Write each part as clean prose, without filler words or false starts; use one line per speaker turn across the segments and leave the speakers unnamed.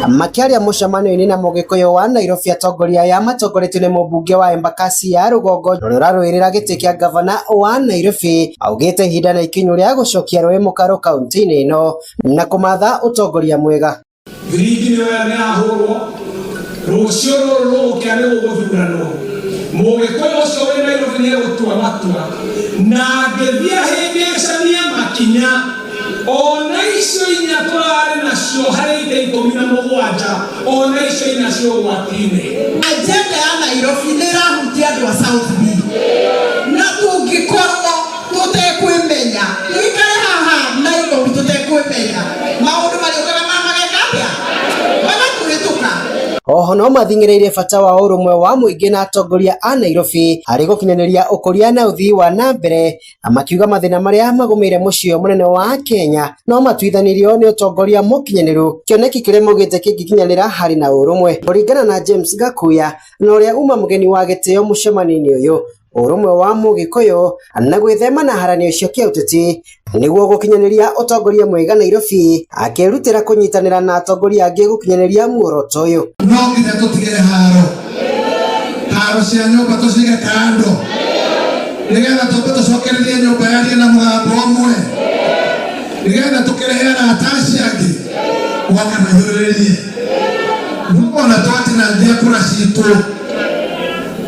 makiaria mucemanio-ini na Mugikuyu wa Nairobi, atongoria aya matongoretio ni mũmbunge wa Embakasi ya Rugongo rũrarũĩrĩra gĩtĩ kĩa gavana wa Nairobi, augĩte ihinda na ikinyu rĩa gũcokia rũĩ mũkaro kaunti-inĩ ĩno na kũmatha ũtongoria mwega.
Thirikari nĩ yahũrwo rũciũ rũrũ rũgũkĩa nĩ gũgũthuranwo. Mũgĩkũyũ ũcio wĩ Nairobi nĩ egũtua matua na angĩthiĩ ahĩngĩcanie makinya ona icio inya tũrarĩ nacio harĩ ita 17 ona icio inya cio ũgwati-inĩ.
Agenda ya Nairobi nĩ ĩrahutia andũ a South B, na tũngĩkorwo tũtekwĩmenya tũikare haha Nairobi tũtekwĩmenya maũndũ marĩũkaga mageka atĩa magakũhĩtũka.
Oho no mathing'ĩrĩirie bata wa ũrũmwe wa mũingĩ na atongoria a Nairobi harĩ gũkinyanĩria ũkũria na ũthii wa na mbere, makiuga mathĩna marĩa magũmĩire mũciĩ mũnene wa Kenya no matuithanirio nĩ ũtongoria mũkinyanĩru, kĩoneki kĩrĩa maugĩte kĩngĩkinyanĩra harĩ na ũrũmwe. Kũringana na James Gakuya na ũrĩa uma mũgeni wa gĩtĩo mũcemanio-inĩ ũyũ, ũrũmwe wa Mũgĩkũyũ na gwĩthema na haranio cia kĩũteti nĩguo gũkinyanĩria ũtongoria mwega Nairobi, akĩrutĩra kũnyitanĩra na atongoria angĩ gũkinyanĩria muoroto ũyũ.
No nginya tũtige haro cia nyũmba tũcige kando nĩgetha tũcokererie nyũmba yarie na mũgambo ũmwe, nĩgetha tũkĩrehe arata acio angĩ moke maihũrĩrĩrie. Ona twatinangia kura citũ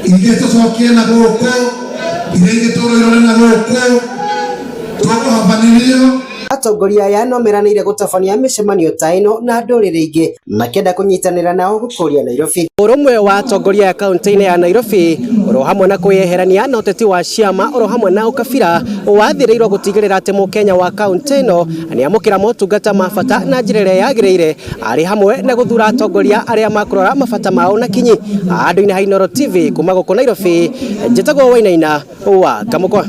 ingĩ tũcokie na gũkũ, iria ingĩ tũrũĩrore na gũkũ, tũkũhabanĩrio.
Atongoria aya no meranĩire gũtabania mĩcemanio ta ĩno na ndũrĩrĩ ingĩ makĩenda kũnyitanĩra nao gũkũria Nairobi. Ũrũmwe wa atongoria ya kaunti-inĩ ya Nairobi oro hamwe na kwĩyeherania na ũteti wa ciama oro hamwe na ũkabira wathĩrĩirwo gũtigĩrĩra atĩ mũkenya wa kaunti ĩno nĩamũkĩra motungata ma bata na njĩra ĩrĩa yagĩrĩire, arĩ hamwe na gũthura atongoria arĩa makũrora mabata mao na kinyi. Handũ-inĩ ha Inooro TV kuma gũkũ Nairobi, njĩtagwo Wainaina wa Kamũkwa.